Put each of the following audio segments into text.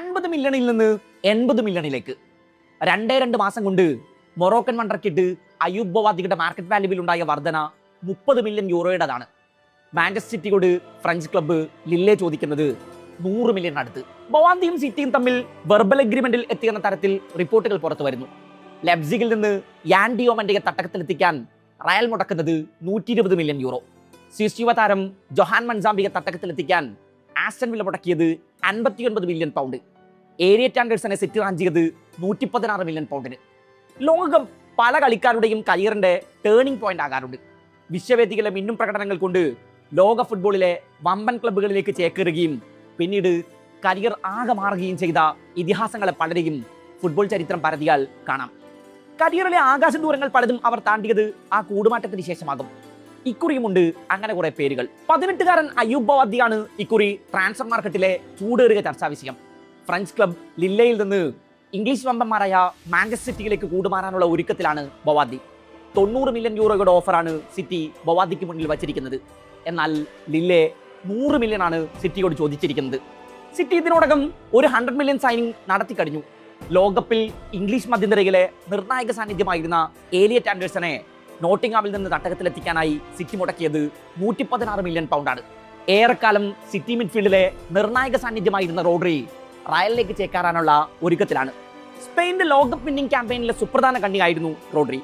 50 മില്യണിൽ നിന്ന് 80 മില്യണിലേക്ക് 2 മാസം കൊണ്ട് മൊറോക്കൻ വണ്ടർക്കിട്ട് അയൂബ് ബവാദിയുടെ മാർക്കറ്റ് വാല്യൂവിൽ ഉണ്ടായ വർധന 30 മില്യൺ യൂറോയുടേതാണ്. മാഞ്ചസ്റ്റർ സിറ്റിയോട് ഫ്രഞ്ച് ക്ലബ്ബ് ലില്ലെ ചോദിക്കുന്നത് 100 മില്യൺ അടുത്ത്. ബവാദിയും സിറ്റിയും തമ്മിൽ വെർബൽ എഗ്രിമെന്റിൽ എത്തിയെന്ന തരത്തിൽ റിപ്പോർട്ടുകൾ പുറത്തു വരുന്നു. ലെപ്സിഗിൽ നിന്ന് യാൻ ഡിയോമന്റയെ തട്ടകത്തിലെത്തിക്കാൻ റയൽ മുടക്കുന്നത് 120 മില്യൺ യൂറോ. സ്വിസ് യുവതാരം ജൊഹാൻ മൻസാംബിയെ തട്ടകത്തിലെത്തിക്കാൻ ആസ്റ്റൺ വില്ല മുടക്കിയത് 59 മില്യൺ പൗണ്ട്. ഏരിയറ്റ് ആൻഡേഴ്സനെ സിറ്റി റാഞ്ചിയത് 116 മില്യൺ പൗണ്ടിന്. ലോകകപ്പ് പല കളിക്കാരുടെയും കരിയറിന്റെ ടേണിംഗ് പോയിന്റ് ആകാറുണ്ട്. വിശ്വവേദികളിലെ മിന്നും പ്രകടനങ്ങൾ കൊണ്ട് ലോക ഫുട്ബോളിലെ വമ്പൻ ക്ലബ്ബുകളിലേക്ക് ചേക്കേറുകയും പിന്നീട് കരിയർ ആകെ മാറുകയും ചെയ്ത ഇതിഹാസങ്ങളെ പലരെയും ഫുട്ബോൾ ചരിത്രം പരതിയാൽ കാണാം. കരിയറിലെ ആകാശ ദൂരങ്ങൾ പലതും അവർ താണ്ടിയത് ആ കൂടുമാറ്റത്തിന് ശേഷമാകും. ഇക്കുറിയുമുണ്ട് അങ്ങനെ കുറെ പേരുകൾ. 18കാരൻ അയൂബ് ബവാദിയാണ് ഇക്കുറി ട്രാൻസ്ഫർ മാർക്കറ്റിലെ ചൂടേറിയ ചർച്ചാ വിഷയം. ഫ്രഞ്ച് ക്ലബ് ലില്ലയിൽ നിന്ന് ഇംഗ്ലീഷ് വമ്പന്മാരായ മാഞ്ചസ്റ്റർ സിറ്റിയിലേക്ക് കൂടുമാറാനുള്ള ഒരുക്കത്തിലാണ് ബവാദി. 90 മില്യൺ യൂറോയുടെ ഓഫറാണ് സിറ്റി ബവാദിക്ക് മുന്നിൽ വച്ചിരിക്കുന്നത്. എന്നാൽ ലില്ലെ 100 മില്യൺ ആണ് സിറ്റിയോട് ചോദിച്ചിരിക്കുന്നത്. സിറ്റി ഇതിനോടകം ഒരു 100 മില്യൺ സൈനിങ് നടത്തി കഴിഞ്ഞു. ലോകകപ്പിൽ ഇംഗ്ലീഷ് മധ്യനിരയിലെ നിർണായക സാന്നിധ്യമായിരുന്ന ഏലിയറ്റ് ആൻഡേഴ്സനെ നോട്ടിംഗ്ഹാമിൽ നിന്ന് തട്ടകത്തിലെത്തിക്കാനായി സിറ്റി മുടക്കിയത് 116 മില്യൺ പൗണ്ടാണ്. ഏറെക്കാലം സിറ്റി മിഡ്ഫീൽഡിലെ നിർണായക സാന്നിധ്യമായിരുന്ന റോഡ്രി റയലിലേക്ക് ചേക്കാറാനുള്ള ഒരുക്കത്തിലാണ്. സ്പെയിനിന്റെ ലോകകപ്പ് വിന്നിംഗ് ക്യാമ്പയിനിലെ സുപ്രധാന കണ്ണിയായിരുന്നു റോഡ്രി.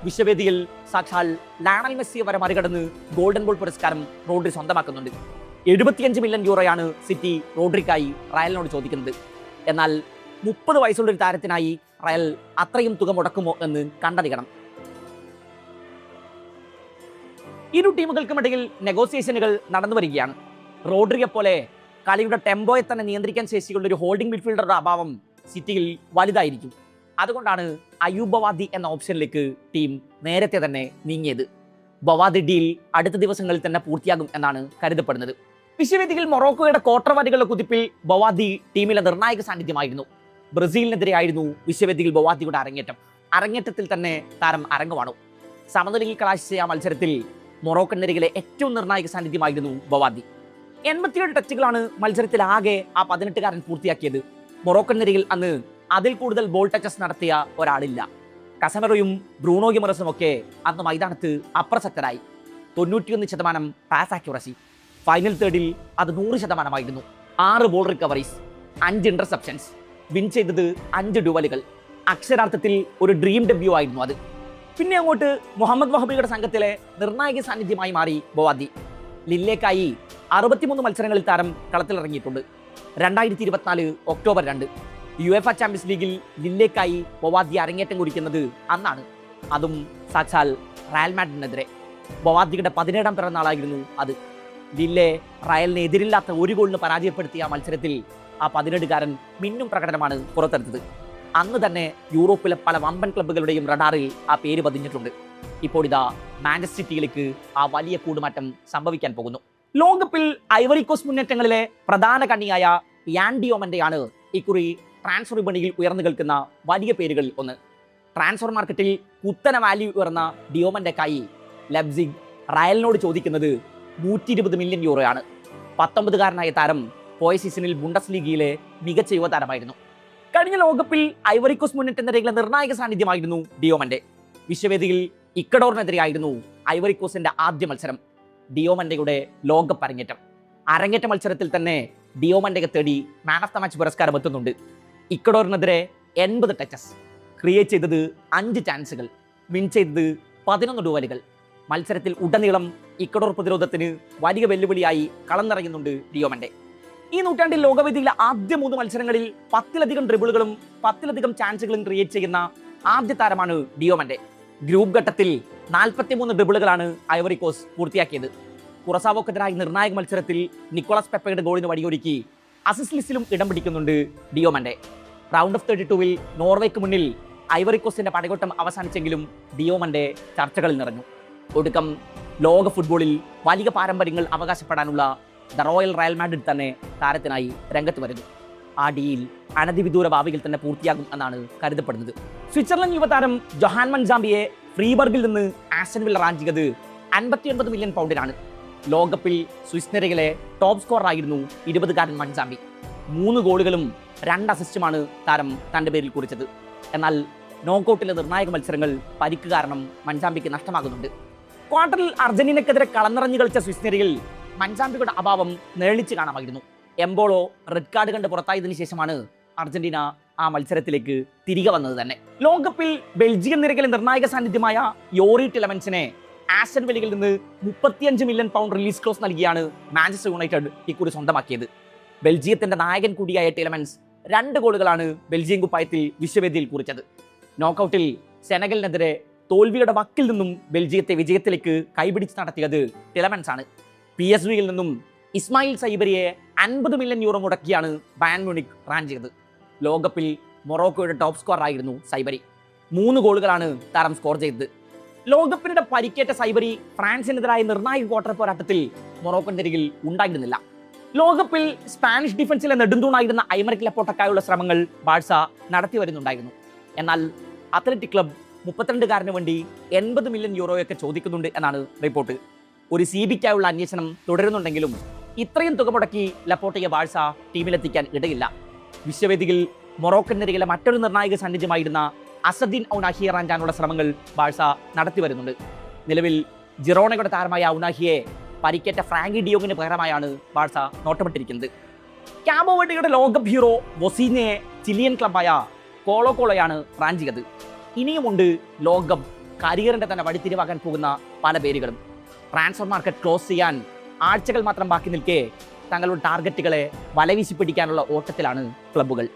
വിശ്വവേദിയിൽ സാക്ഷാൽ ലയണൽ മെസ്സിയെ വരെ മറികടന്ന് ഗോൾഡൻ ബോൾ പുരസ്കാരം റോഡ്രി സ്വന്തമാക്കുന്നുണ്ട്. 75 മില്യൺ യൂറോയാണ് സിറ്റി റോഡ്രിക്കായി റയലിനോട് ചോദിക്കുന്നത്. എന്നാൽ 30 വയസ്സുള്ള ഒരു താരത്തിനായി റയൽ അത്രയും തുക മുടക്കുമോ എന്ന് കണ്ടറിയണം. ഇരു ടീമുകൾക്കുമിടയിൽ നെഗോസിയേഷനുകൾ നടന്നു വരികയാണ്. റോഡ്രിയെ പോലെ കളിയുടെ ടെമ്പോയെ തന്നെ നിയന്ത്രിക്കാൻ ശേഷിയുള്ള ഒരു ഹോൾഡിംഗ് മിഡ്ഫീൽഡറുടെ അഭാവം സിറ്റിയിൽ വലുതായിരിക്കും. അതുകൊണ്ടാണ് അയൂബ് ബവാദി എന്ന ഓപ്ഷനിലേക്ക് ടീം നേരത്തെ തന്നെ നീങ്ങിയത്. ബവാദി ഡീൽ അടുത്ത ദിവസങ്ങളിൽ തന്നെ പൂർത്തിയാകും എന്നാണ് കരുതപ്പെടുന്നത്. വിശ്വവേദിയിൽ മൊറോക്കോയുടെ കോട്ടർവാദികളുടെ കുതിപ്പിൽ ബവാദി ടീമിലെ നിർണായക സാന്നിധ്യമായിരുന്നു. ബ്രസീലിനെതിരെയായിരുന്നു വിശ്വവേദിയിൽ ബവാദിയുടെ അരങ്ങേറ്റത്തിൽ തന്നെ താരം അരങ്ങുവാണു. സമനിലയിൽ കലാശിച്ച ആ മത്സരത്തിൽ മൊറോക്കൻ നിരയിലെ ഏറ്റവും നിർണായക സാന്നിധ്യമായിരുന്നു ബവാദി. 87 ടച്ചുകളാണ് മത്സരത്തിൽ ആകെ ആ 18കാരൻ പൂർത്തിയാക്കിയത്. മൊറോക്കൻ നിരയിൽ അന്ന് അതിൽ കൂടുതൽ ബോൾ ടച്ചസ് നടത്തിയ ഒരാളില്ല. കസമറോയും ബ്രൂണോ ഗിമറസും ഒക്കെ അന്ന് മൈതാനത്ത് അപ്രസക്തരായി. 91% പാസ് ആക്യുറസി. ഫൈനൽ തേർഡിൽ അത് 100%. 6 ബോൾ റിക്കവറീസ്, 5 ഇന്റർസെപ്ഷൻസ്, വിൻ ചെയ്തത് 5 ഡുവലുകൾ. അക്ഷരാർത്ഥത്തിൽ ഒരു ഡ്രീം ഡെബ്യൂ ആയിരുന്നു അത്. പിന്നെ അങ്ങോട്ട് മുഹമ്മദ് വഹബിയുടെ സംഘത്തിലെ നിർണായക സാന്നിധ്യമായി മാറി ബവാദി. ലില്ലേക്കായി 63 മത്സരങ്ങളിൽ താരം കളത്തിലിറങ്ങിയിട്ടുണ്ട്. 2024 ഒക്ടോബർ 2 യുഎഫ ചാമ്പ്യൻസ് ലീഗിൽ ലില്ലേക്കായി ബവാദി അരങ്ങേറ്റം കുറിക്കുന്നത് അന്നാണ്. അതും സാക്ഷാൽ റയൽ മാഡ്രിഡിനെതിരെ. ബവാദിയുടെ 17ാം പിറന്നാളായിരുന്നു അത്. ലില്ലെ റയലിനെ എതിരില്ലാത്ത ഒരു ഗോളിന് പരാജയപ്പെടുത്തിയ മത്സരത്തിൽ ആ 18കാരൻ മിന്നും പ്രകടനമാണ് പുറത്തെടുത്തത്. അന്ന് തന്നെ യൂറോപ്പിലെ പല വമ്പൻ ക്ലബ്ബുകളുടെയും റഡാറിൽ ആ പേര് പതിഞ്ഞിട്ടുണ്ട്. ഇപ്പോൾ ഇതാ മാഞ്ചസ്റ്റർ സിറ്റിയിലേക്ക് ആ വലിയ കൂടുമാറ്റം സംഭവിക്കാൻ പോകുന്നു. ലോകകപ്പിൽ ഐവറി കോസ്റ്റ് മുന്നേറ്റങ്ങളിലെ പ്രധാന കണ്ണിയായ യാൻ ഡിയോമന്റെയാണ് ഇക്കുറി ട്രാൻസ്ഫർ വിപണിയിൽ ഉയർന്നു കേൾക്കുന്ന വലിയ പേരുകളിൽ ഒന്ന്. ട്രാൻസ്ഫർ മാർക്കറ്റിൽ കുത്തന വാല്യൂ ഉയർന്ന ഡിയോമന്റെക്കായി ലെപ്സിഗ് റയലിനോട് ചോദിക്കുന്നത് 120 മില്യൺ യൂറോയാണ്. 19കാരനായ താരം പോയ സീസണിൽ ബുണ്ടസ് ലീഗയിലെ മികച്ച യുവതാരമായിരുന്നു. കഴിഞ്ഞ ലോകകപ്പിൽ ഐവറി കോസ്റ്റ് മുന്നേറ്റ നിരയിലെ നിർണായക സാന്നിധ്യമായിരുന്നു ഡിയോമന്റെ. വിശ്വവേദിയിൽ ഇക്കഡോറിനെതിരെയായിരുന്നു ഐവറി കോസ്റ്റിന്റെ ആദ്യ മത്സരം. ഡിയോമന്റെയുടെ ലോകകപ്പ് അരങ്ങേറ്റ മത്സരത്തിൽ തന്നെ ഡിയോമന്റയെ തേടി മാൻ ഓഫ് ദ മാച്ച് പുരസ്കാരം എത്തുന്നുണ്ട്. ഇക്കഡോറിനെതിരെ 80 ടച്ചസ്, ക്രിയേറ്റ് ചെയ്തത് 5 ചാൻസുകൾ, വിൻ ചെയ്തത് 11 ഡുവലുകൾ. മത്സരത്തിൽ ഉടനീളം ഇക്കഡോർ പ്രതിരോധത്തിന് വലിയ വെല്ലുവിളിയായി കളം നിറയുന്നുണ്ട് ഡിയോമന്റെ. ഈ നൂറ്റാണ്ടിൽ ലോകവേദിയിലെ ആദ്യ 3 മത്സരങ്ങളിൽ 10ലധികം ഡ്രിബിളുകളും 10ലധികം ചാൻസുകളും ക്രിയേറ്റ് ചെയ്യുന്ന ആദ്യ താരമാണ് ഡിയോമന്റെ. ഗ്രൂപ്പ് ഘട്ടത്തിൽ 43 ഡ്രിബിളുകളാണ് ഐവറി കോസ്റ്റ് പൂർത്തിയാക്കിയത്. കുറസാവോക്കെതിരായ നിർണായക മത്സരത്തിൽ നിക്കോളാസ് പെപ്പയുടെ ഗോളിന് വഴിയൊരുക്കി അസിസ്റ്റ് ലിസ്റ്റിലും ഇടം പിടിക്കുന്നുണ്ട് ഡിയോമന്റെ. റൗണ്ട് ഓഫ് 32 നോർവേക്ക് മുന്നിൽ ഐവറി കോസ്റ്റിന്റെ പടയോട്ടം അവസാനിച്ചെങ്കിലും ഡിയോമന്റെ ചർച്ചകളിൽ നിറഞ്ഞു. ഒടുക്കം ലോക ഫുട്ബോളിൽ വലിയ പാരമ്പര്യങ്ങൾ അവകാശപ്പെടാനുള്ള ദ റോയൽ റയൽ മാഡ്രിഡ് തന്നെ താരത്തിനായി രംഗത്ത് വരുന്നു. ആ ഡീൽ അനധിവിദൂര ഭാവിയിൽ തന്നെ പൂർത്തിയാകും എന്നാണ് കരുതപ്പെടുന്നത്. സ്വിറ്റ്സർലൻഡ് യുവതാരം ജൊഹാൻ മൻസാംബിയെ ഫ്രീബർഗിൽ നിന്ന് ആസ്റ്റൺ വില്ല റാഞ്ചിയത് 59 മില്യൺ പൗണ്ടിനാണ്. ലോകകപ്പിൽ സ്വിസ് നിരയിലെ ടോപ്പ് സ്കോറായിരുന്നു 20കാരൻ മൻസാംബി. 3 ഗോളുകളും 2 അസിസ്റ്റുമാണ് താരം തൻ്റെ പേരിൽ കുറിച്ചത്. എന്നാൽ നോക്കൌട്ടിലെ നിർണായക മത്സരങ്ങൾ പരിക്ക് കാരണം മൻസാമ്പിക്ക് നഷ്ടമാകുന്നുണ്ട്. ക്വാർട്ടറിൽ അർജന്റീനക്കെതിരെ കളനിറഞ്ഞു കളിച്ച സ്വിസ് നിരയിൽ മൻസാമ്പിയുടെ അഭാവം നേളിച്ച് കാണാമായിരുന്നു. എംബോളോ റെഡ് കാർഡ് കണ്ട് പുറത്തായതിനു ശേഷമാണ് അർജന്റീന ആ മത്സരത്തിലേക്ക് തിരികെ വന്നത് തന്നെ. ലോകകപ്പിൽ ബെൽജിയം നിരയിലെ നിർണായക സാന്നിധ്യമായ യോറി ടിലമൻസിനെ ആസ്റ്റൺ വില്ലയിൽ നിന്ന് 35 മില്യൺ പൗണ്ട് റിലീസ് ക്ലോസ് നൽകിയാണ് മാഞ്ചസ്റ്റർ യുണൈറ്റഡ് ഇക്കുറി സ്വന്തമാക്കിയത്. ബെൽജിയത്തിന്റെ നായകൻ കൂടിയായ ടിലമൻസ് 2 ഗോളുകളാണ് ബെൽജിയം കുപ്പായത്തിൽ വിശ്വവേദിയിൽ കുറിച്ചത്. നോക്കൌട്ടിൽ സെനഗലിനെതിരെ തോൽവിയുടെ വക്കിൽ നിന്നും ബെൽജിയത്തെ വിജയത്തിലേക്ക് കൈപിടിച്ച് നടത്തിയത് ടിലമൻസ് ആണ്. PSVയിൽ നിന്നും ഇസ്മായിൽ സൈബരിയെ 50 മില്യൺ യൂറോ മുടക്കിയാണ് ബയൺ മ്യൂണിക് റാൻ ചെയ്തത്. ലോകകപ്പിൽ മൊറോക്കോയുടെ ടോപ്പ് സ്കോർ ആയിരുന്നു സൈബരി. 3 ഗോളുകളാണ് താരം സ്കോർ ചെയ്തത്. ലോകകപ്പിനിടെ പരിക്കേറ്റ സൈബരി ഫ്രാൻസിനെതിരായ നിർണായക ക്വാർട്ടർ പോരാട്ടത്തിൽ മൊറോക്കൻ നിരയിൽ ഉണ്ടായിരുന്നില്ല. ലോകകപ്പിൽ സ്പാനിഷ് ഡിഫൻസിലെ നെടുന്തൂണായിരുന്ന ഐമറിക് ലപ്പോർട്ടക്കായുള്ള ശ്രമങ്ങൾ ബാഴ്സ നടത്തി വരുന്നുണ്ടായിരുന്നു. എന്നാൽ അത്ലറ്റിക് ക്ലബ് 32-കാരന് വേണ്ടി 80 മില്യൺ യൂറോയൊക്കെ ചോദിക്കുന്നുണ്ട് എന്നാണ് റിപ്പോർട്ട്. ഒരു CBക്കായുള്ള അന്വേഷണം തുടരുന്നുണ്ടെങ്കിലും ഇത്രയും തുക മുടക്കി ലപ്പോർട്ടയെ ബാഴ്സ ടീമിലെത്തിക്കാൻ ഇടയില്ല. വിശ്വവേദിയിൽ മൊറോക്കൻ നിരയിലെ മറ്റൊരു നിർണായക സാന്നിധ്യമായിരുന്ന അസദ്ദീൻ ഔനാഹിയെ റാഞ്ചാനുള്ള ശ്രമങ്ങൾ ബാഴ്സ നടത്തി വരുന്നുണ്ട്. നിലവിൽ ജിറോണയുടെ താരമായ ഔനാഹിയെ പരിക്കേറ്റ ഫ്രാങ്കി ഡിയോങ്ങിന് പകരമായാണ് ബാഴ്സ നോട്ടമിട്ടിരിക്കുന്നത്. കാബോ വെർഡിയുടെ ലോകകപ്പ് ഹീറോ വൊസീനയെ ചിലിയൻ ക്ലബായ കോളോ കോളോയാണ് റാഞ്ച് ചെയ്തത്. ഇനിയുമുണ്ട് ലോകകപ്പ് കരിയറിന്റെ തന്നെ വഴിത്തിരിവാകാൻ പോകുന്ന പല പേരുകളും. ട്രാൻസ്ഫർ മാർക്കറ്റ് ക്ലോസ് ചെയ്യാൻ ആഴ്ചകൾ മാത്രം ബാക്കി നിൽക്കെ തങ്ങളുടെ ടാർഗറ്റുകളെ വലവീശി പിടിക്കാനുള്ള ഓട്ടത്തിലാണ് ക്ലബ്ബുകൾ.